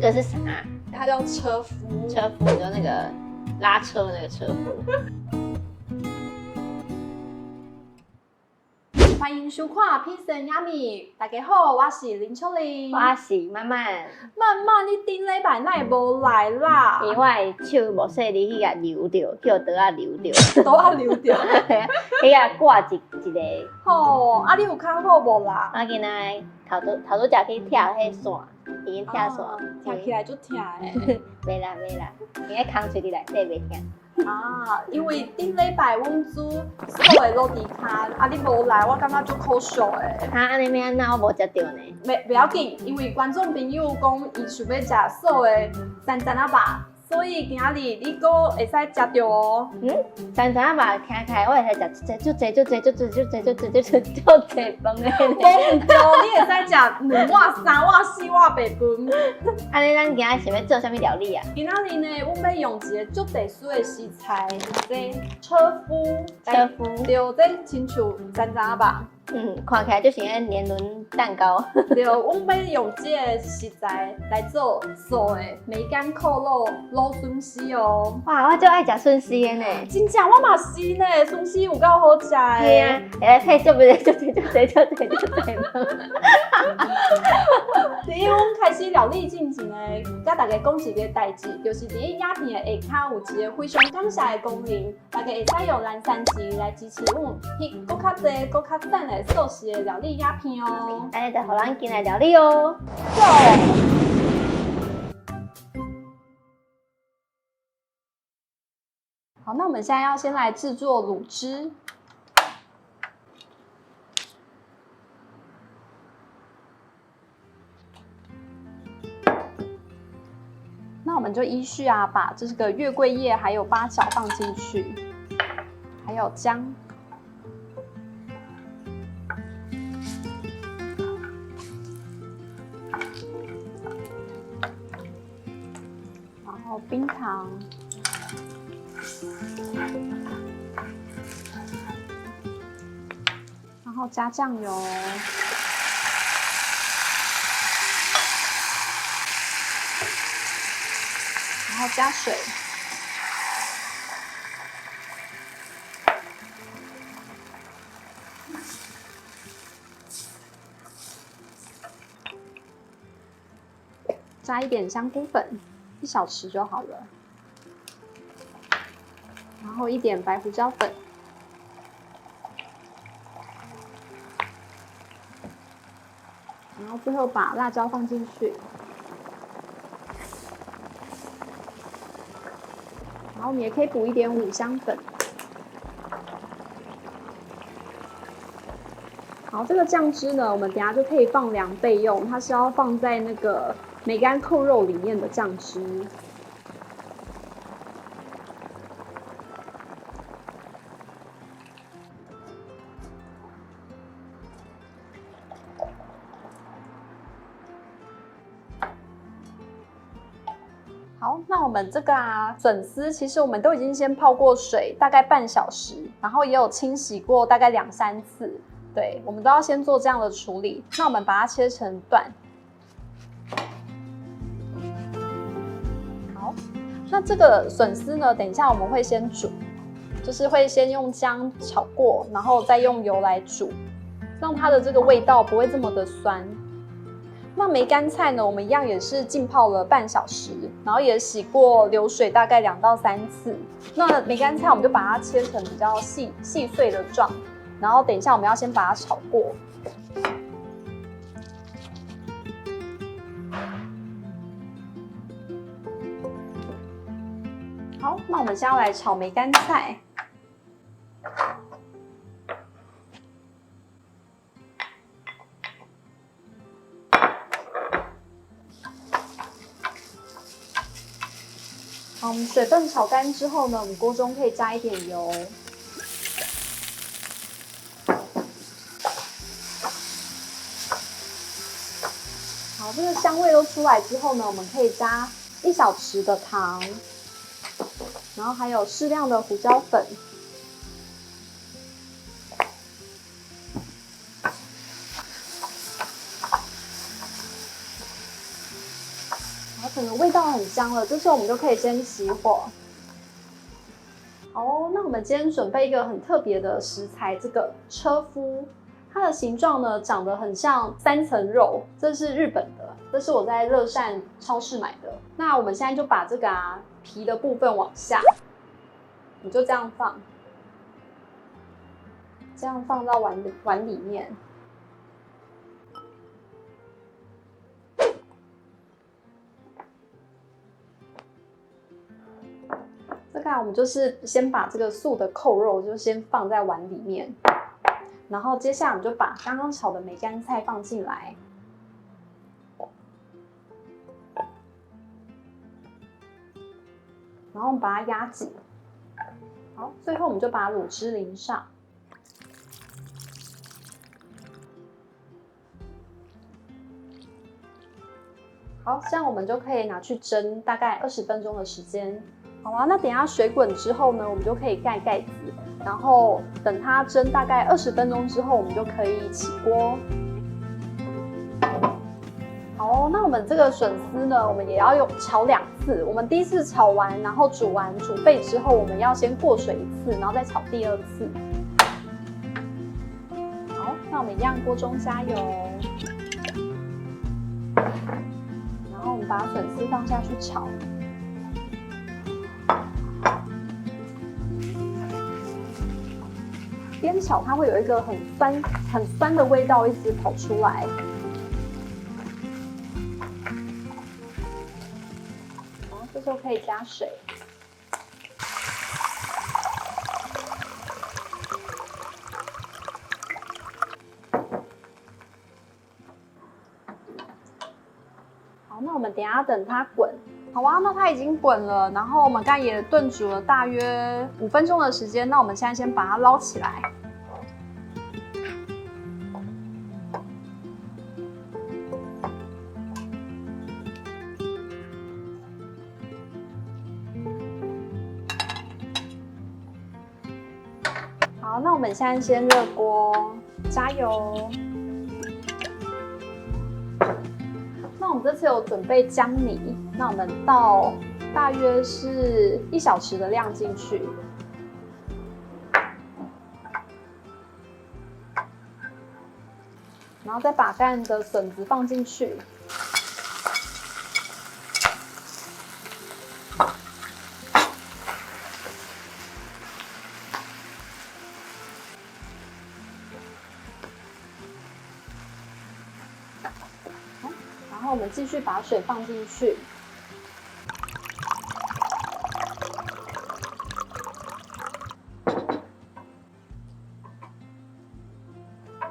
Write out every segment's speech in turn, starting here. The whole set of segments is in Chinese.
个是啥？它叫车夫。车夫，就那个拉车那个车夫。欢迎收看《Peace and Yummy》，大家好，我是林秋玲。我是慢慢，你顶礼拜哪会无来啦？因为我的手无说你去甲留着，叫倒啊留着，都要留着。去甲挂一个。吼，你有看好无啦？我今仔头拄才去跳迄线，已经跳线，跳起来就痛诶。袂啦，因为空喙伫内底袂痛。因为顶礼拜阮煮素的落地卡，你无来，我感觉足可惜诶。安尼要安怎我无食着呢？袂要紧，因为观众朋友讲伊想要食素的山珍仔肉，所以今仔日你阁会使食着哦。山珍仔肉听起来我会使食足济饭的。无唔对，你会使食2碗、3碗、4碗白饭。安尼咱今仔想要做啥物料理啊？今仔日呢，阮要用一个足特殊的食材，这车夫。对，这亲像山珍仔肉。看起来就像个年轮蛋糕。对，阮要用这个食材来做素的梅干扣肉卤笋丝哦。哇，我就爱食笋丝的呢。真正我嘛是呢，笋丝有够好食的。对啊，会来配足济饭。伫阮开始料理进前呢，甲大家讲一个代志，就是伫影片的下骹有一个非常感谢的功能，大家会使用蓝山钱来支持阮翕更较侪、更较赞的素食的料理影片哦。安尼就互咱进来料理哦。好，那我们现在要先来制作卤汁。那我们就依序把这个月桂叶还有八角放进去，还有姜，然后冰糖，然后加酱油。然后加水，加一点香菇粉，1小匙就好了。然后一点白胡椒粉，然后最后把辣椒放进去。然后我们也可以补一点五香粉。好，这个酱汁呢，我们等一下就可以放2倍用，它是要放在那个梅干扣肉里面的酱汁。好，那我们这个笋丝，其实我们都已经先泡过水，大概半小时，然后也有清洗过大概2、3次。对，我们都要先做这样的处理。那我们把它切成段。好，那这个笋丝呢，等一下我们会先煮，就是会先用姜炒过，然后再用油来煮，让它的这个味道不会这么的酸。那梅干菜呢，我们一样也是浸泡了半小时，然后也洗过流水大概2到3次。那梅干菜我们就把它切成比较细碎的状，然后等一下我们要先把它炒过。好，那我们现在要来炒梅干菜。好，我们水分炒干之后呢，我们锅中可以加一点油。好，这个香味都出来之后呢，我们可以加1小匙的糖，然后还有适量的胡椒粉。味道很香了，这时候我们就可以先熄火。好哦，那我们今天准备一个很特别的食材，这个车夫，它的形状呢长得很像3层肉，这是日本的，这是我在乐善超市买的。那我们现在就把这个皮的部分往下，你就这样放，这样放到碗里面。这个我们就是先把这个素的扣肉就先放在碗里面，然后接下来我们就把刚刚炒的梅干菜放进来，然后我们把它压紧。好，最后我们就把卤汁淋上。好，这样我们就可以拿去蒸，大概20分钟的时间。好啊，那等一下水滚之后呢，我们就可以盖盖子，然后等它蒸大概20分钟之后，我们就可以起锅。好，那我们这个笋丝呢，我们也要炒2次。我们第一次炒完，然后煮沸之后，我们要先过水1次，然后再炒第2次。好，那我们一样锅中加油，然后我们把笋丝放下去炒。边炒它会有一个很酸的味道一直跑出来。然后这时候可以加水。好，那我们等它滚。好啊，那它已经滚了，然后我们刚才也炖煮了大约5分钟的时间，那我们现在先把它捞起来。好，那我们现在先热锅，加油。那我们这次有准备姜泥，那我们倒大约是1小匙的量进去，然后再把干的笋子放进去，然后我们继续把水放进去。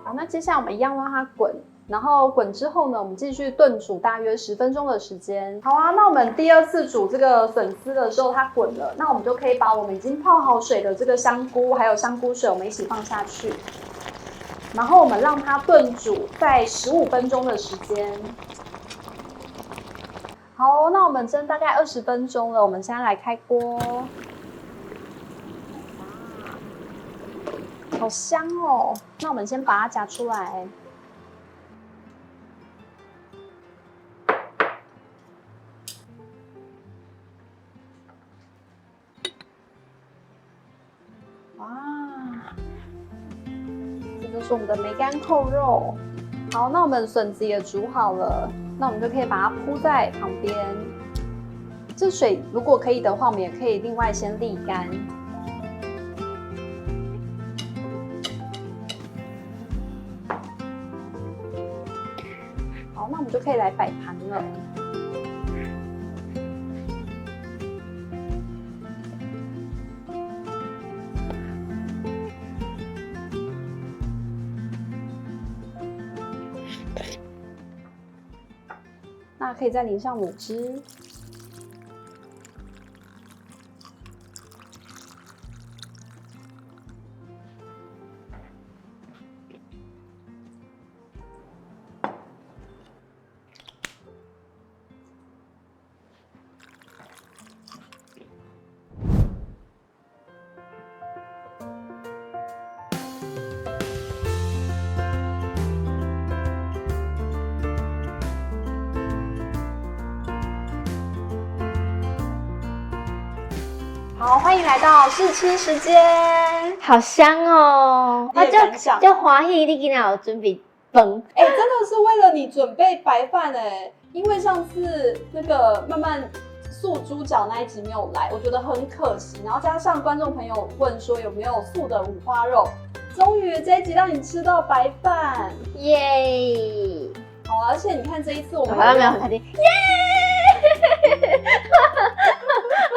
好，那接下来我们一样让它滚，然后滚之后呢，我们继续炖煮大约10分钟的时间。好啊，那我们第2次煮这个笋丝的时候，它滚了，那我们就可以把我们已经泡好水的这个香菇还有香菇水，我们一起放下去，然后我们让它炖煮在15分钟的时间。好，那我们蒸大概20分钟了，我们现在来开锅。好香哦！那我们先把它夹出来。哇，这就是我们的梅干扣肉。好，那我们笋子也煮好了，那我们就可以把它铺在旁边。这水如果可以的话，我们也可以另外先沥干。好，那我们就可以来摆盘了。那可以再淋上卤汁。好，欢迎来到试吃时间。好香哦！你也敢想就华裔你今天有准备饭，真的是为了你准备白饭因为上次那个慢慢素猪脚那一集没有来，我觉得很可惜。然后加上观众朋友问说有没有素的五花肉，终于这一集让你吃到白饭，耶！好啊！而且你看这一次我们好像没有很开心，耶！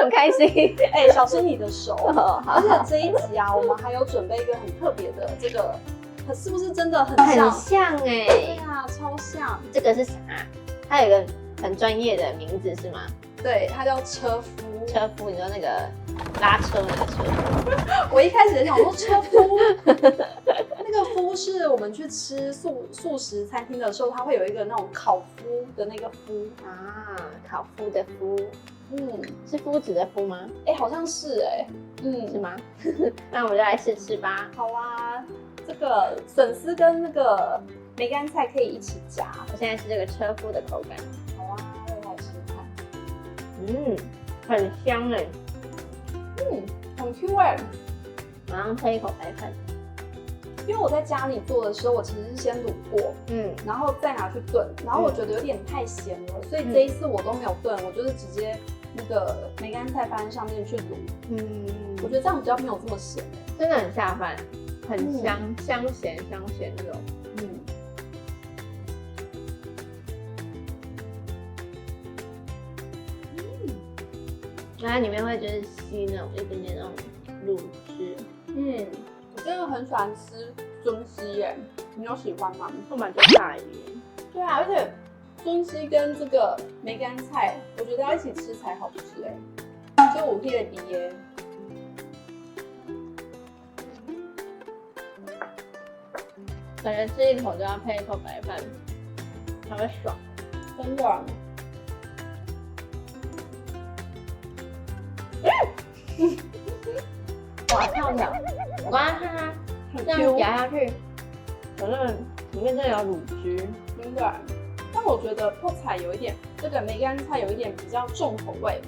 很开心。小心你的手。而且这一集啊，我们还有准备一个很特别的这个，是不是真的很像？很像对啊，超像。这个是啥？它有一个很专业的名字是吗？对，它叫车夫。车夫，你说那个拉车那个车夫？我一开始也想说车夫，那个夫是我们去吃素食餐厅的时候，它会有一个那种烤麸的那个麸啊，烤麸的麸，是夫子的夫吗？好像是是吗？那我们就来试吃吧。好啊，这个笋丝跟那个梅干菜可以一起夹。我现在是这个车夫的口感。好啊，我也来试试看。很香哎。很 Q 哎。马上喝一口白饭。因为我在家里做的时候，我其实是先卤过，然后再拿去炖，然后我觉得有点太咸了，所以这一次我都没有炖，我就是直接那个梅干菜放在上面去卤。我觉得这样比较没有这么咸，真的很下饭，很香，香咸那种。然后它里面会就是吸那种一点点那种乳汁。我真的很喜欢吃尊鸡耶，你有喜欢吗？后面就大鱼。对啊，而且尊鸡跟这个梅干菜，我觉得要一起吃才好吃就我配的比耶。感觉吃一口就要配一口白饭，才会爽。真的。哇，跳！我刚才看它这样夹下去，反正里面真的有乳汁，真的。但我觉得泡菜有一点，这个梅干菜有一点比较重口味，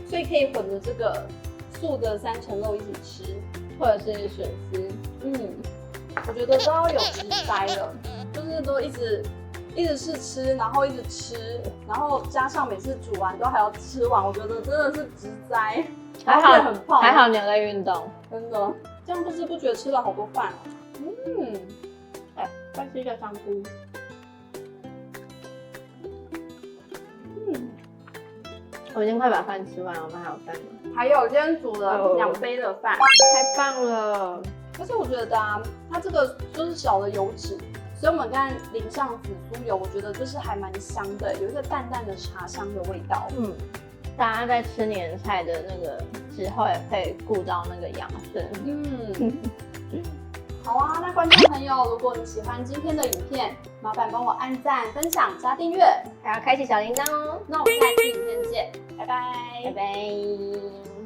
所以可以混着这个素的3层肉一起吃，或者是笋丝。我觉得都要有直栽了，就是都一直试吃，然后一直吃，然后加上每次煮完都还要吃完，我觉得真的是直栽。还好很胖，还好你有在运动，真的，这样不知不觉吃了好多饭再吃一个香菇。我已经快把饭吃完了，我们还有饭吗？还有，今天煮了2杯的饭，太棒了！而且我觉得它这个就是少了油脂，所以我们刚才淋上紫苏油，我觉得就是还蛮香的，有一个淡淡的茶香的味道。大家在吃年菜的那个之后，也可以顾到那个养生。好啊，那观众朋友，如果你喜欢今天的影片，麻烦帮我按赞、分享、加订阅，还要开启小铃铛哦。那我们下期影片见，拜拜，拜拜。